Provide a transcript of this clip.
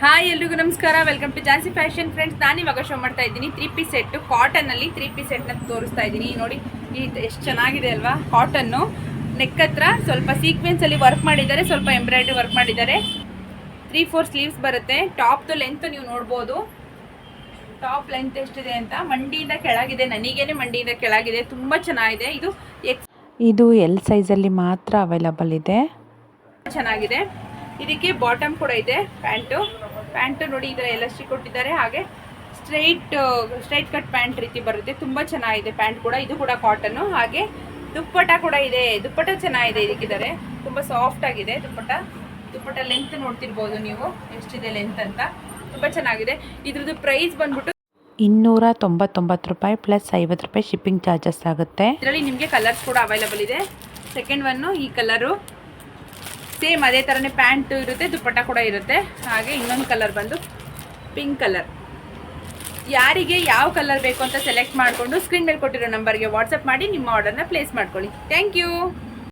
Hi ಎಲ್ರಿಗೂ ನಮಸ್ಕಾರ, welcome to Jansi fashion friends. ನಾನು ಇವಾಗ ಶೋ ಮಾಡ್ತಾ ಇದ್ದೀನಿ 3 ಪೀಸ್ ಸೆಟ್, ಕಾಟನಲ್ಲಿ 3 ಪೀಸ್ ಸೆಟ್ನ ತೋರಿಸ್ತಾ ಇದ್ದೀನಿ. ನೋಡಿ ಎಷ್ಟು ಚೆನ್ನಾಗಿದೆ ಅಲ್ವಾ. ಕಾಟನ್ನು ನೆಕ್ ಹತ್ರ ಸ್ವಲ್ಪ ಸೀಕ್ವೆನ್ಸಲ್ಲಿ ವರ್ಕ್ ಮಾಡಿದ್ದಾರೆ, ಸ್ವಲ್ಪ ಎಂಬ್ರಾಯ್ಡ್ರಿ ವರ್ಕ್ ಮಾಡಿದ್ದಾರೆ. 3-4 ಸ್ಲೀವ್ಸ್ ಬರುತ್ತೆ. ಟಾಪ್ದು ಲೆಂತ್ ನೀವು ನೋಡ್ಬೋದು, ಟಾಪ್ ಲೆಂತ್ ಎಷ್ಟಿದೆ ಅಂತ. ಮಂಡಿಯಿಂದ ಕೆಳಗಿದೆ, ನನಗೇನೆ ಮಂಡಿಯಿಂದ ಕೆಳಗಿದೆ, ತುಂಬ ಚೆನ್ನಾಗಿದೆ. ಇದು ಎಲ್ ಸೈಜಲ್ಲಿ ಮಾತ್ರ ಅವೈಲಬಲ್ ಇದೆ. ಚೆನ್ನಾಗಿದೆ. ಇದಕ್ಕೆ ಬಾಟಮ್ ಕೂಡ ಇದೆ. ಪ್ಯಾಂಟು ನೋಡಿ ಈ ಥರ ಎಲಾಸ್ಟಿಕ್ ಕೊಟ್ಟಿದ್ದಾರೆ. ಹಾಗೆ ಸ್ಟ್ರೈಟ್ ಕಟ್ ಪ್ಯಾಂಟ್ ರೀತಿ ಬರುತ್ತೆ, ತುಂಬ ಚೆನ್ನಾಗಿದೆ ಪ್ಯಾಂಟ್ ಕೂಡ. ಇದು ಕೂಡ ಕಾಟನ್ನು. ಹಾಗೆ ದುಪ್ಪಟ ಕೂಡ ಇದೆ, ದುಪ್ಪಟ ಚೆನ್ನಾಗಿದೆ. ಇದಕ್ಕಿದ್ದಾರೆ ತುಂಬ ಸಾಫ್ಟ್ ಆಗಿದೆ ದುಪ್ಪಟ ಲೆಂತ್ ನೋಡ್ತಿರ್ಬೋದು ನೀವು ಎಷ್ಟಿದೆ ಲೆಂತ್ ಅಂತ, ತುಂಬ ಚೆನ್ನಾಗಿದೆ. ಇದ್ರದ್ದು ಪ್ರೈಸ್ ಬಂದ್ಬಿಟ್ಟು 299 ರೂಪಾಯಿ ಪ್ಲಸ್ 50 ರೂಪಾಯಿ ಶಿಪ್ಪಿಂಗ್ ಚಾರ್ಜಸ್ ಆಗುತ್ತೆ. ಇದರಲ್ಲಿ ನಿಮಗೆ ಕಲರ್ಸ್ ಕೂಡ ಅವೈಲಬಲ್ ಇದೆ. ಸೆಕೆಂಡ್ ಒನ್ನು ಈ ಕಲರು, ಸೇಮ್ ಅದೇ ಥರನೇ ಪ್ಯಾಂಟ್ ಇರುತ್ತೆ, ದುಪ್ಪಟ್ಟ ಕೂಡ ಇರುತ್ತೆ. ಹಾಗೆ ಇನ್ನೊಂದು ಕಲರ್ ಬಂದು ಪಿಂಕ್ ಕಲರ್. ಯಾರಿಗೆ ಯಾವ ಕಲರ್ ಬೇಕು ಅಂತ ಸೆಲೆಕ್ಟ್ ಮಾಡಿಕೊಂಡು ಸ್ಕ್ರೀನ್ ಮೇಲೆ ಕೊಟ್ಟಿರೋ ನಂಬರ್ಗೆ ವಾಟ್ಸಪ್ ಮಾಡಿ ನಿಮ್ಮ ಆರ್ಡರ್ನ ಪ್ಲೇಸ್ ಮಾಡ್ಕೊಳ್ಳಿ. Thank you.